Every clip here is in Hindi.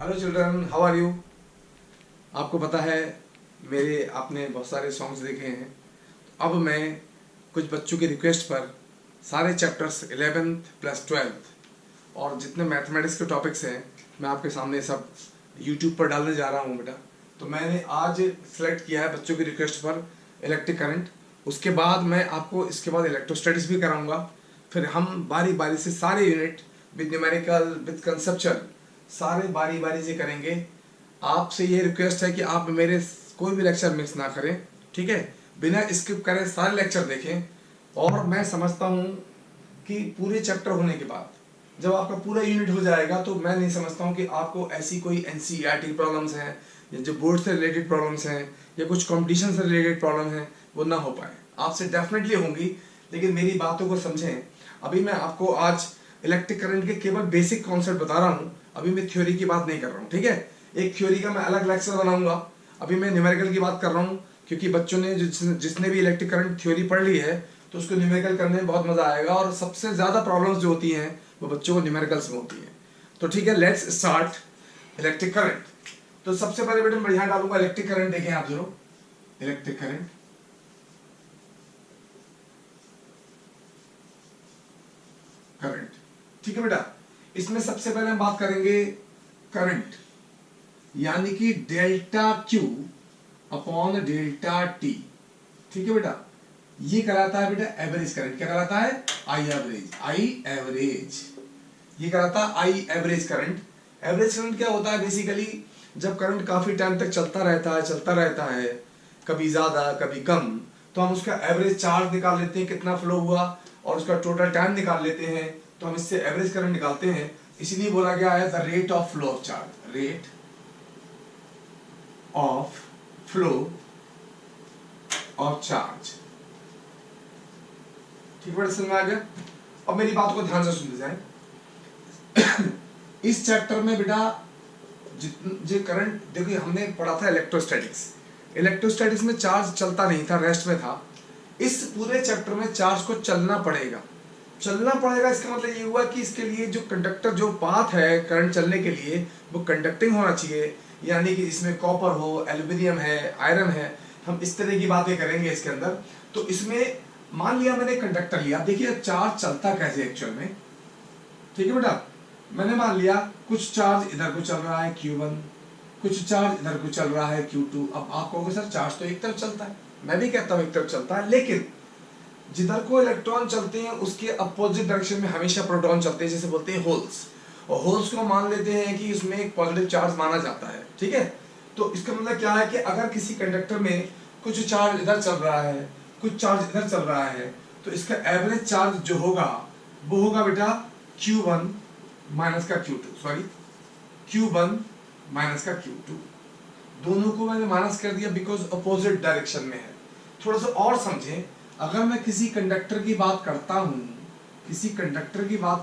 Hello children, how are you. आपको पता है मेरे आपने बहुत सारे सॉन्ग्स देखे हैं। अब मैं कुछ बच्चों की रिक्वेस्ट पर सारे चैप्टर्स 11th प्लस 12th और जितने मैथमेटिक्स के टॉपिक्स हैं मैं आपके सामने सब यूट्यूब पर डालने जा रहा हूँ बेटा। तो मैंने आज सेलेक्ट किया है बच्चों की रिक्वेस्ट पर इलेक्ट्रिक करंट। उसके बाद मैं आपको इसके बाद इलेक्ट्रोस्टैटिक्स भी कराऊंगा। फिर हम बारी बारी से सारे unit with numerical with conceptual सारे बारी बारी से करेंगे। आपसे ये रिक्वेस्ट है कि आप मेरे कोई भी लेक्चर मिस ना करें, ठीक है। बिना स्किप करें सारे लेक्चर देखें। और मैं समझता हूँ कि पूरे चैप्टर होने के बाद जब आपका पूरा यूनिट हो जाएगा तो मैं नहीं समझता हूँ कि आपको ऐसी कोई एनसीईआरटी प्रॉब्लम्स हैं या जो बोर्ड से रिलेटेड प्रॉब्लम्स हैं या कुछ कंपटीशन से रिलेटेड प्रॉब्लम है वो ना हो पाए। आपसे डेफिनेटली होंगी, लेकिन मेरी बातों को समझें। अभी मैं आपको आज इलेक्ट्रिक करंट के केवल बेसिक कॉन्सेप्ट बता रहा हूँ, अभी मैं थ्योरी की बात नहीं कर रहा हूँ, ठीक है। एक थ्योरी का मैं अलग लेक्चर बनाऊंगा। अभी मैं न्यूमेरिकल की बात कर रहा हूँ क्योंकि बच्चों ने जिसने भी इलेक्ट्रिक करंट थ्योरी पढ़ ली है तो उसको न्यूमेरिकल करने में बहुत मजा आएगा। और सबसे ज्यादा प्रॉब्लम्स जो होती हैं वो बच्चों को न्यूमेरिकल्स में होती है। तो ठीक है, लेट्स स्टार्ट इलेक्ट्रिक करंट। तो सबसे पहले बेटा मैं यहाँ डालूंगा इलेक्ट्रिक करंट। देखें आप जरूर, इलेक्ट्रिक करंट करंट ठीक है बेटा। इसमें सबसे पहले हम बात करेंगे करंट यानी कि delta Q upon delta T, ठीक है बेटा। ये कहलाता है बेटा एवरेज करंट। क्या कहलाता है? I average. आई एवरेज ये कहलाता है I average current. Average current क्या होता है? बेसिकली जब करंट काफी टाइम तक चलता रहता है कभी ज्यादा कभी कम, तो हम उसका एवरेज चार्ज निकाल लेते हैं, कितना फ्लो हुआ, और उसका टोटल टाइम निकाल लेते हैं। तो हम इससे एवरेज करंट निकालते हैं। इसलिए बोला गया है the rate of flow of charge, rate of flow of charge. ठीक है, समझ में आ गया। अब मेरी बात को ध्यान से सुन जाए। इस चैप्टर में बेटा जो करंट देखिए हमने पढ़ा था इलेक्ट्रोस्टैटिक्स। इलेक्ट्रोस्टैटिक्स में चार्ज चलता नहीं था, रेस्ट में था। इस पूरे चैप्टर में चार्ज को चलना पड़ेगा। इसका मतलब ये हुआ कि इसके लिए जो कंडक्टर, जो पाथ है करंट चलने के लिए, वो कंडक्टिंग होना चाहिए। यानी कि इसमें कॉपर हो, एल्यूमिनियम है, आयरन है। हम इस तरह की बातें करेंगे इसके अंदर। तो इसमें मान लिया मैंने कंडक्टर लिया, देखिए चार्ज चलता कैसे एक्चुअल में, ठीक है बेटा। मैंने मान लिया कुछ चार्ज इधर को चल रहा है Q1, कुछ चार्ज इधर को चल रहा है Q2। अब आप कहोगे सर चार्ज तो एक तरफ चलता है, मैं भी कहता हूँ एक तरफ चलता है, लेकिन जिधर को इलेक्ट्रॉन चलते हैं उसके अपोजिट डायरेक्शन में हमेशा प्रोटॉन चलते हैं, जिसे बोलते हैं होल्स। और होल्स को मान लेते हैं कि उसमें एक पॉजिटिव चार्ज माना जाता है, ठीक है। तो इसका मतलब क्या है कि अगर किसी कंडक्टर में कुछ चार्ज इधर चल रहा है, कुछ चार्ज इधर चल रहा है, तो इसका एवरेज चार्ज जो होगा वो होगा बेटा Q1 माइनस का Q2, सॉरी Q1 माइनस का Q2। दोनों को मैंने माइनस कर दिया बिकॉज अपोजिट डायरेक्शन में है। थोड़ा सा और समझें, अगर मैं किसी कंडक्टर की बात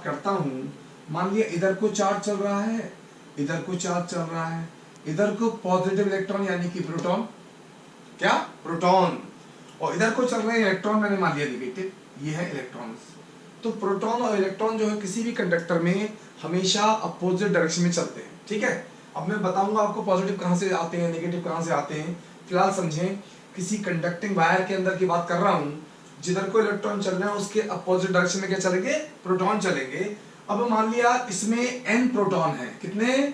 करता हूँ, मान लिया इधर को चार्ज चल रहा है, इधर को चार्ज चल रहा है, इधर को पॉजिटिव इलेक्ट्रॉन यानी कि प्रोटॉन, क्या प्रोटॉन, और इधर को चल रहे हैं इलेक्ट्रॉन, मैंने मान लिया नेगेटिव, ये है इलेक्ट्रॉन्स। तो प्रोटॉन और इलेक्ट्रॉन जो है किसी भी कंडक्टर में हमेशा अपोजिट डायरेक्शन में चलते हैं, ठीक है। अब मैं बताऊंगा आपको पॉजिटिव कहां से आते हैं, नेगेटिव कहां से आते हैं। फिलहाल समझें, किसी कंडक्टिंग वायर के अंदर की बात कर रहा हूं, जिधर को इलेक्ट्रॉन चल रहे हैं उसके अपोजिट डायरेक्शन में क्या चलेंगे? प्रोटॉन चलेंगे। अब मान लिया इसमें n प्रोटॉन है, कितने?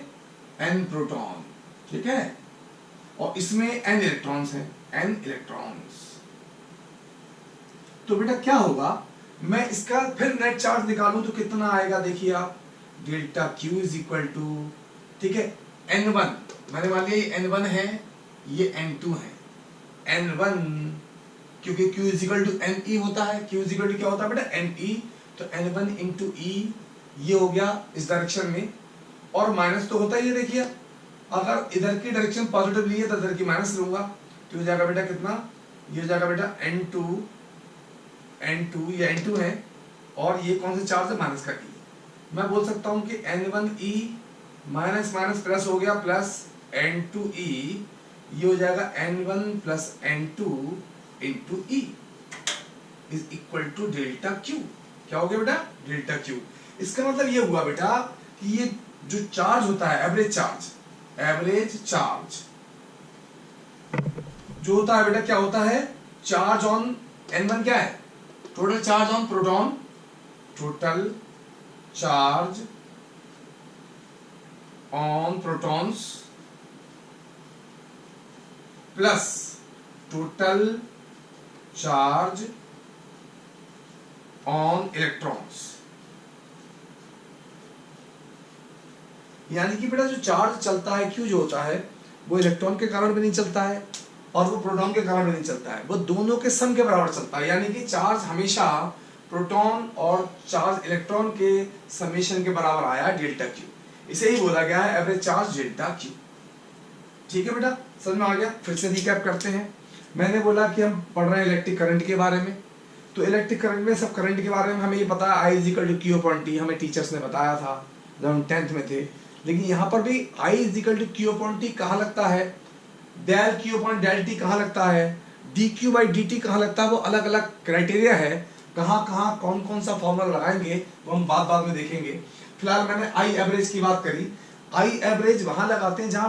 n प्रोटॉन, ठीक है, और इसमें n इलेक्ट्रॉन्स हैं, n इलेक्ट्रॉन्स। तो बेटा क्या होगा, मैं इसका फिर नेट चार्ज निकालूं तो कितना आएगा? देखिए आप, delta Q is equal to, ठीक है, N1, मैंने मान लिया ये N1 है, ये N2 है। N1 क्योंकि Q is equal to NE होता है, Q इज इक्वल टू क्या होता है बेटा? NE। तो N1 इंटू E, ये हो गया इस डायरेक्शन में, और माइनस तो होता ही है। देखिए अगर इधर की डायरेक्शन पॉजिटिव ली है तो इधर की माइनस लूंगा, तो हो जाएगा बेटा कितना? ये हो जाएगा बेटा N2, ये N2 है, और ये कौन सा चार्ज है? माइनस का E। मैं बोल सकता हूं कि N1E माइनस माइनस प्लस हो गया, प्लस N2E, ये हो जाएगा N1 plus N2 into E is equal to delta Q। क्या हो गया बेटा? Delta Q। इसका मतलब ये हुआ बेटा कि ये जो चार्ज होता है एवरेज चार्ज जो होता है बेटा, क्या होता है, चार्ज ऑन N1 क्या है, total charge on proton, total charge on protons plus total charge on electrons. यानी कि बेटा जो चार्ज चलता है Q जो होता है वो इलेक्ट्रॉन के कारण भी नहीं चलता है और वो प्रोटॉन के कारण भी नहीं चलता है, वो दोनों के सम के बराबर चलता है। यानी कि चार्ज हमेशा प्रोटॉन और चार्ज इलेक्ट्रॉन के समेशन के बराबर आया डेल्टा Q, इसे ही बोला गया है एवरेज चार्ज डेल्टा Q। ठीक है बेटा, समझ में आ गया। फिर से रिकैप करते हैं। मैंने बोला कि हम पढ़ रहे हैं इलेक्ट्रिक करंट के बारे में, तो इलेक्ट्रिक करंट में सब करंट के बारे में हमें ये पता है I equal to Q upon T, हमें टीचर्स ने बताया था जब हम 10th में थे। लेकिन यहाँ पर भी I equal to Q upon T कहाँ लगता है, del Q upon del T कहाँ लगता है, dQ बाई dt कहाँ लगता है, वो अलग अलग क्राइटेरिया है, कहाँ कहाँ कौन कौन सा फॉर्मूला लगाएंगे वो हम बाद में देखेंगे। फिलहाल मैंने I एवरेज की बात करी। I एवरेज वहां लगाते हैं जहां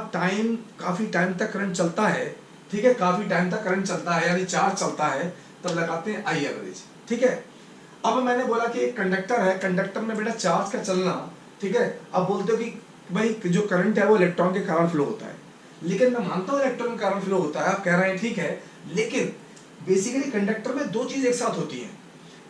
काफी टाइम तक करंट चलता है, ठीक है, काफी टाइम तक करंट चलता है यानी चार्ज चलता है, तब लगाते हैं I एवरेज। ठीक है, अब मैंने बोला कि एक कंडक्टर है, कंडक्टर में बेटा चार्ज का चलना, ठीक है, अब बोलते हो कि भाई जो करंट है वो इलेक्ट्रॉन के कारण फ्लो होता है, लेकिन मैं मानता हूँ इलेक्ट्रॉन के कारण फ्लो होता है, आप कह रहे हैं ठीक है, लेकिन बेसिकली कंडक्टर में दो चीज एक साथ होती है,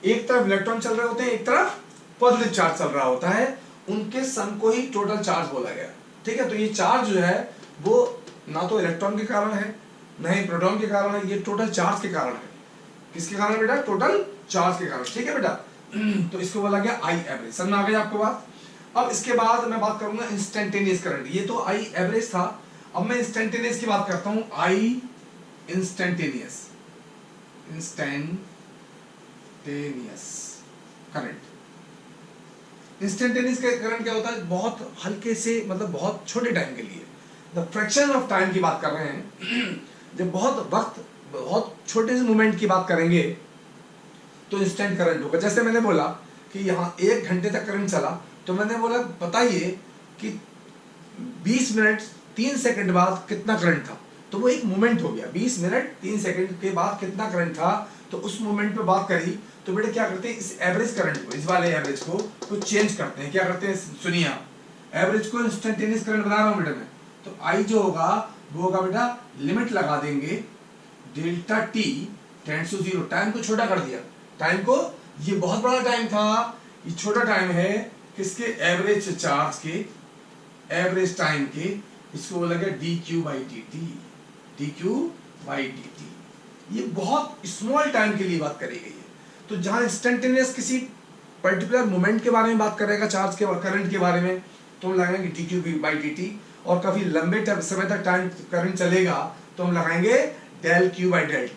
एक तरफ इलेक्ट्रॉन चल रहे होते हैं, एक तरफ पॉजिटिव चार्ज चल रहा होता है, उनके सम को ही टोटल चार्ज बोला गया। ठीक है, तो ये चार्ज जो है वो ना तो इलेक्ट्रॉन के कारण है ना ही प्रोटॉन के कारण है, ये टोटल चार्ज के कारण है। किसके कारण बेटा, टोटल चार्ज के कारण। ठीक है बेटा, तो इसको बोला गया I एवरेज। समझ में आ गई आपको बात। अब इसके बाद मैं बात करूंगा इंस्टेंटेनियस करंट, ये तो I एवरेज था, अब मैं इंस्टेंटेनियस की बात करता हूं, I instantaneous current. Instantaneous current क्या होता है, बहुत हल्के से, मतलब बहुत छोटे टाइम के लिए, द फ्रैक्शन ऑफ टाइम की बात कर रहे हैं, जब बहुत छोटे से मोमेंट की बात करेंगे तो इंस्टेंट करंट होगा। जैसे मैंने बोला कि यहाँ 1 घंटे तक करंट चला, तो मैंने बोला बताइए कि 20 मिनट 3 सेकंड बाद कितना करंट था, तो वो एक मोमेंट हो गया। 20 मिनट 3 सेकंड के बाद कितना करंट था, तो उस मोमेंट पे बात करी। तो बेटा क्या करते हैं, इस एवरेज करंट को, इस वाले एवरेज को चेंज करते हैं। क्या करते हैं, सुनिए, एवरेज को इंस्टेंटेनियस करंट बना रहा हूं बेटा मैं, तो आई जो होगा वो होगा बेटा, लिमिट लगा देंगे delta T tends to 0, time को छोटा कर दिया, टाइम को, ये बहुत बड़ा टाइम था, ये छोटा टाइम है किसके, एवरेज चार्ज के, एवरेज टाइम के, इसको बोला गया dq बाई dt। ये बहुत स्मॉल टाइम के लिए बात करी गई है। तो जहां इंस्टेंटेनियस किसी पर्टिकुलर मोमेंट के बारे में बात करेगा, चार्ज के करंट के बारे में, तो हम लगाएंगे dq बाई dt, और काफी लंबे समय तक टाइम करंट चलेगा तो हम लगाएंगे del q by del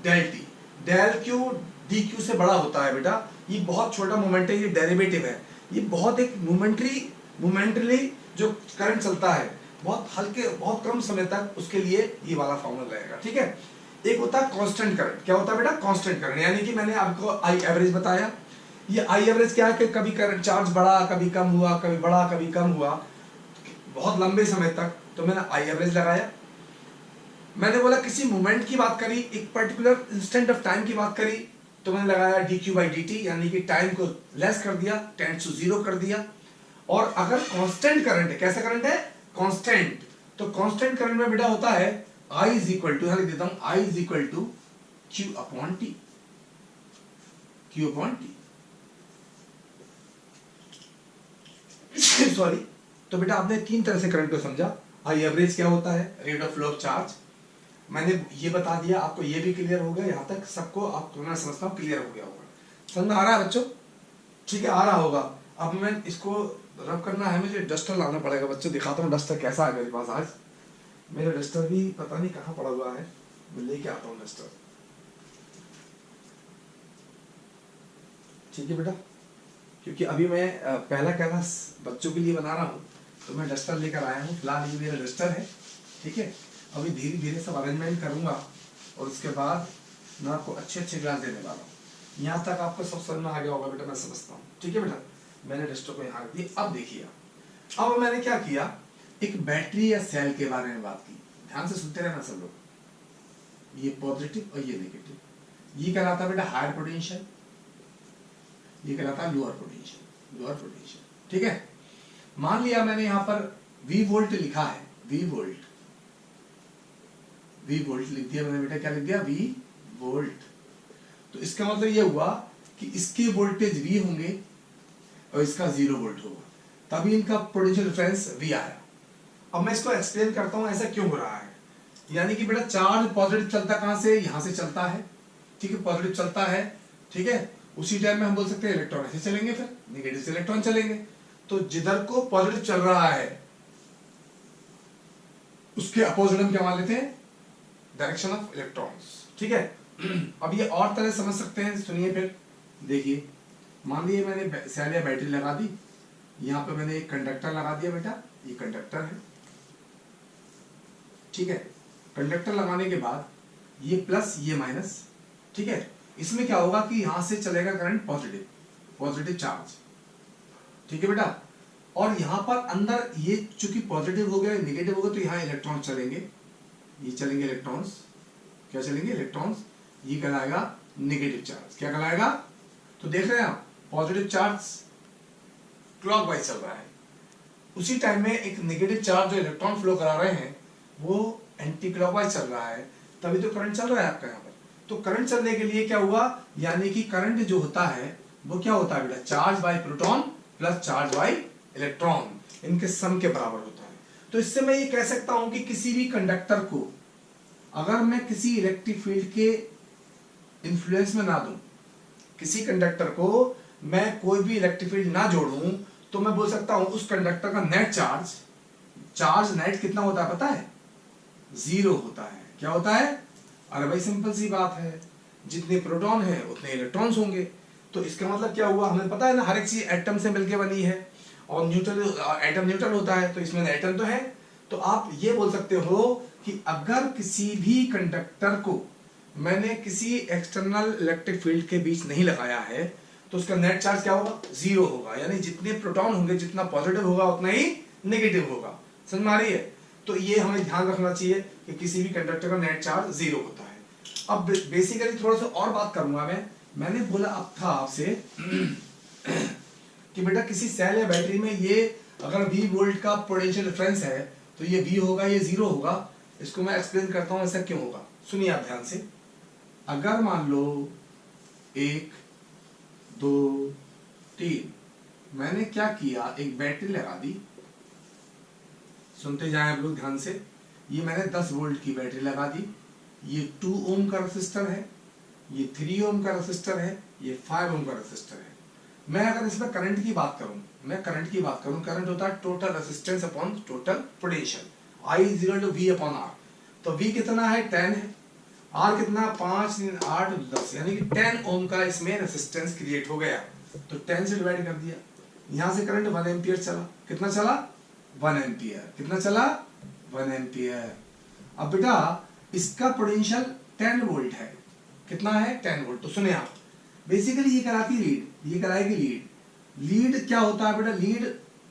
T. Del q dq से बड़ा होता है बेटा, ये बहुत छोटा मोमेंट है, ये डेरिवेटिव है, ये बहुत एक मोमेंटली जो करंट चलता है बहुत हल्के, बहुत कम समय तक, उसके लिए ये वाला फॉर्मूला रहेगा। ठीक है, एक होता है कांस्टेंट करंट। क्या होता है बेटा, कांस्टेंट करंट, यानी कि मैंने आपको I एवरेज बताया, ये I एवरेज क्या है कि कभी करंट चार्ज बढ़ा, कभी कम हुआ, कभी बढ़ा, कभी कम हुआ, बहुत लंबे समय तक, तो मैंने I एवरेज लगाया। मैंने बोला किसी मोमेंट की बात करी, एक पर्टिकुलर इंस्टेंट ऑफ टाइम की बात करी, तो मैंने लगाया dq बाई dt, यानी कि टाइम को लेस कर दिया, टेंड्स टू 0 कर दिया। और अगर कांस्टेंट करंट है, कैसा करंट है, कांस्टेंट, तो कांस्टेंट करंट में बेटा होता है I इज इक्वल टू, लिख देता हूं, I is equal to Q upon T, Q upon T। Sorry, तो बेटा आपने 3 तरह से करंट को समझा। I एवरेज क्या होता है, rate of flow of charge, मैंने ये बता दिया, आपको ये भी क्लियर हो गया, यहाँ तक सबको आपको मैं समझता हूँ क्लियर हो गया होगा। समझ में आ रहा है बच्चों, ठीक है, आ रहा होगा। अब मैं इसको रब करना है, मुझे डस्टर लाना पड़ेगा बच्चों, दिखाता हूँ डस्टर कैसा है मेरे पास आज। मेरा डस्टर भी पता नहीं कहाँ पड़ा हुआ है, मैं लेके आता हूँ डस्टर। ठीक है बेटा, क्योंकि अभी मैं पहला क्लास बच्चों के लिए बना रहा हूँ, तो मैं डस्टर लेकर आया हूँ। फिलहाल ये मेरा डस्टर है, ठीक है, अभी धीरे धीरे सब अरेंजमेंट करूंगा और उसके बाद मैं आपको अच्छे क्लास देने वाला हूँ। यहाँ तक आपको सब समझ में आ गया होगा बेटा, मैं समझता हूँ। ठीक है बेटा, मैंने डस्टर को यहाँ रख दिया। अब देखिए, अब मैंने क्या किया, एक बैटरी या सेल के बारे में बात की। ध्यान से सुनते रहना सब लोग। ये पॉजिटिव और ये नेगेटिव, ये कहलाता है बेटा हायर पोटेंशियल, ये कहलाता है लोअर पोटेंशियल, लोअर पोटेंशियल। ठीक है, मान लिया मैंने यहां पर V वोल्ट लिखा है, V वोल्ट लिख दिया मैंने बेटा, क्या लिख दिया, V वोल्ट। तो इसका मतलब यह हुआ कि इसके वोल्टेज V होंगे और इसका 0 वोल्ट होगा, तभी इनका पोटेंशियल डिफरेंस V आया। अब मैं इसको एक्सप्लेन करता हूं ऐसा क्यों हो रहा है। यानी कि बेटा चार्ज पॉजिटिव चलता कहां से, यहां से चलता है, ठीक है, पॉजिटिव चलता है, ठीक है। उसी टाइम में हम बोल सकते हैं इलेक्ट्रॉन ऐसे चलेंगे, फिर नेगेटिव से इलेक्ट्रॉन चलेंगे। तो जिधर को पॉजिटिव चल रहा है उसके अपोजिट हम क्या मान लेते हैं, डायरेक्शन ऑफ इलेक्ट्रॉन्स। ठीक है, अब ये और तरह समझ सकते हैं, सुनिए फिर देखिए। मान लीजिए मैंने सेल या बैटरी लगा दी, यहां पे मैंने एक कंडक्टर लगा दिया बेटा, ये कंडक्टर है, ठीक है। कंडक्टर लगाने के बाद ये प्लस ये माइनस, ठीक है। इसमें क्या होगा कि यहां से चलेगा करंट पॉजिटिव, पॉजिटिव चार्ज, ठीक है बेटा। और यहां पर अंदर ये चूंकि पॉजिटिव हो गया, नेगेटिव हो गया, तो यहां इलेक्ट्रॉन चलेंगे, ये चलेंगे इलेक्ट्रॉन्स, क्या चलेंगे, इलेक्ट्रॉन्स। ये कहलाएगा नेगेटिव चार्ज, क्या कहलाएगा। तो देख रहे हैं आप, पॉजिटिव चार्ज क्लॉकवाइज चल रहा है, उसी टाइम में एक नेगेटिव चार्ज जो इलेक्ट्रॉन फ्लो करा रहे हैं वो एंटी क्लॉकवाइज चल रहा है, तभी तो करंट चल रहा है आपका यहाँ पर। तो करंट चलने के लिए क्या हुआ, यानी कि करंट जो होता है वो क्या होता है बेटा, charge by proton plus charge by electron, इनके सम के बराबर होता है। तो इससे मैं ये कह सकता हूं कि किसी भी कंडक्टर को अगर मैं किसी इलेक्ट्रिक फील्ड के इन्फ्लुएंस में ना दूं, किसी कंडक्टर को मैं कोई भी इलेक्ट्रिक फील्ड ना जोड़ूं, तो मैं बोल सकता हूं उस कंडक्टर का नेट चार्ज नेट कितना होता है पता है, 0 होता है। क्या होता है, अरे भाई सिंपल सी बात है, जितने प्रोटॉन है उतने इलेक्ट्रॉन्स होंगे। तो इसका मतलब क्या हुआ, हमें पता है ना हर एक चीज एटम से मिलकर बनी है, और न्यूट्रल, एटम न्यूट्रल होता है, तो इसमें एटम तो है। तो आप ये बोल सकते हो कि अगर किसी भी कंडक्टर को मैंने किसी एक्सटर्नल इलेक्ट्रिक फील्ड के बीच नहीं लगाया है, तो उसका नेट चार्ज क्या होगा, 0 होगा। यानी जितने प्रोटॉन होंगे, जितना पॉजिटिव होगा उतना ही नेगेटिव होगा। समझ में आ रही है। तो ये हमें ध्यान रखना चाहिए कि किसी भी कंडक्टर का नेट चार्ज 0 होता है। अब बेसिकली थोड़ा सा और बात करूंगा मैंने बोला अब था आपसे कि बेटा किसी सेल या बैटरी में ये अगर V वोल्ट का पोटेंशियल डिफरेंस है तो ये V होगा, ये 0 होगा। इसको मैं एक्सप्लेन करता हूं ऐसा क्यों होगा, सुनिए आप ध्यान से। अगर मान लो 1 2 3 मैंने क्या किया, एक बैटरी लगा दी, सुनते जाएं आप लोग ध्यान से। ये मैंने 10 वोल्ट की बैटरी लगा दी, ये 2 ओम का रेसिस्टर है, ये 3 ओम का रेसिस्टर है, ये 5 ओम का रेसिस्टर है। मैं अगर इसमें करंट की बात करूं, करंट होता है total resistance upon total potential, I = V upon R। तो V कितना है, 10 है, R कितना, 5 3 8 10, यानी कि 10 ओम का इसमें रेसिस्टेंस क्रिएट हो गया। तो 10 से डिवाइड कर दिया, यहां से करंट 1 एम्पियर चला। कितना चला, 1 एम्पियर। कितना चला, 1 एम्पियर। अब बेटा इसका पोटेंशियल 10 वोल्ट है, कितना है, 10 वोल्ट। तो सुने आप, बेसिकली ये कराती लीड, ये कराएगी लीड क्या होता है बेटा,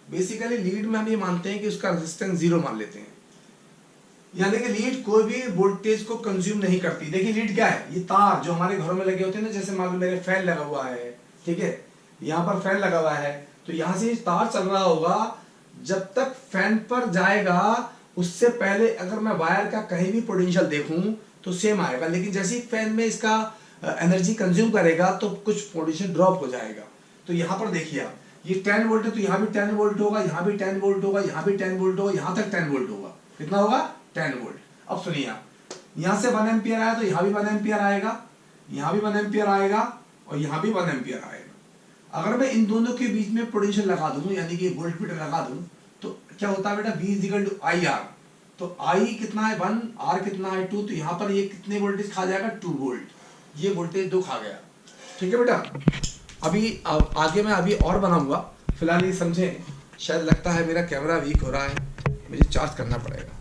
बेसिकली लीड में हम ये मानते हैं कि उसका रेजिस्टेंस 0 मान लेते हैं, यानी कि लीड कोई भी वोल्टेज को कंज्यूम नहीं करती। देखिए लीड क्या है, ये तार जो हमारे घरों में लगे होते हैं ना, जैसे मान लो मेरे फैन लगा हुआ है, ठीक है, यहाँ पर फैन लगा हुआ है, तो यहाँ से तार चल रहा होगा, जब तक फैन पर जाएगा उससे पहले अगर मैं वायर का कहीं भी पोटेंशियल देखूं तो सेम आएगा, लेकिन जैसे ही फैन में इसका एनर्जी कंज्यूम करेगा तो कुछ पोटेंशियल ड्रॉप हो जाएगा। तो यहाँ पर देखिए आप, ये 10 वोल्ट है तो यहाँ भी 10 वोल्ट होगा, यहाँ भी 10 वोल्ट होगा, यहाँ भी 10 वोल्ट होगा, यहाँ तक 10 वोल्ट होगा। कितना होगा, 10 वोल्ट। अब सुनिए आप, यहाँ से 1 एम्पियर आया तो यहाँ भी 1 एम्पियर आएगा, यहाँ भी 1 एम्पियर आएगा, और यहाँ भी 1 एम्पियर आएगा। अगर मैं इन दोनों के बीच में पोटेंशियल लगा दूं, यानी कि वोल्ट मीटर लगा दूं, तो क्या होता है बेटा, V = IR। तो I कितना है 1, R कितना है 2, तो यहाँ पर ये कितने वोल्टेज खा जाएगा, 2 वोल्ट। ये वोल्टेज 2 खा गया, ठीक है बेटा। अभी आगे मैं अभी और बनाऊंगा, फिलहाल ये समझें। शायद लगता है मेरा कैमरा वीक हो रहा है, मुझे चार्ज करना पड़ेगा।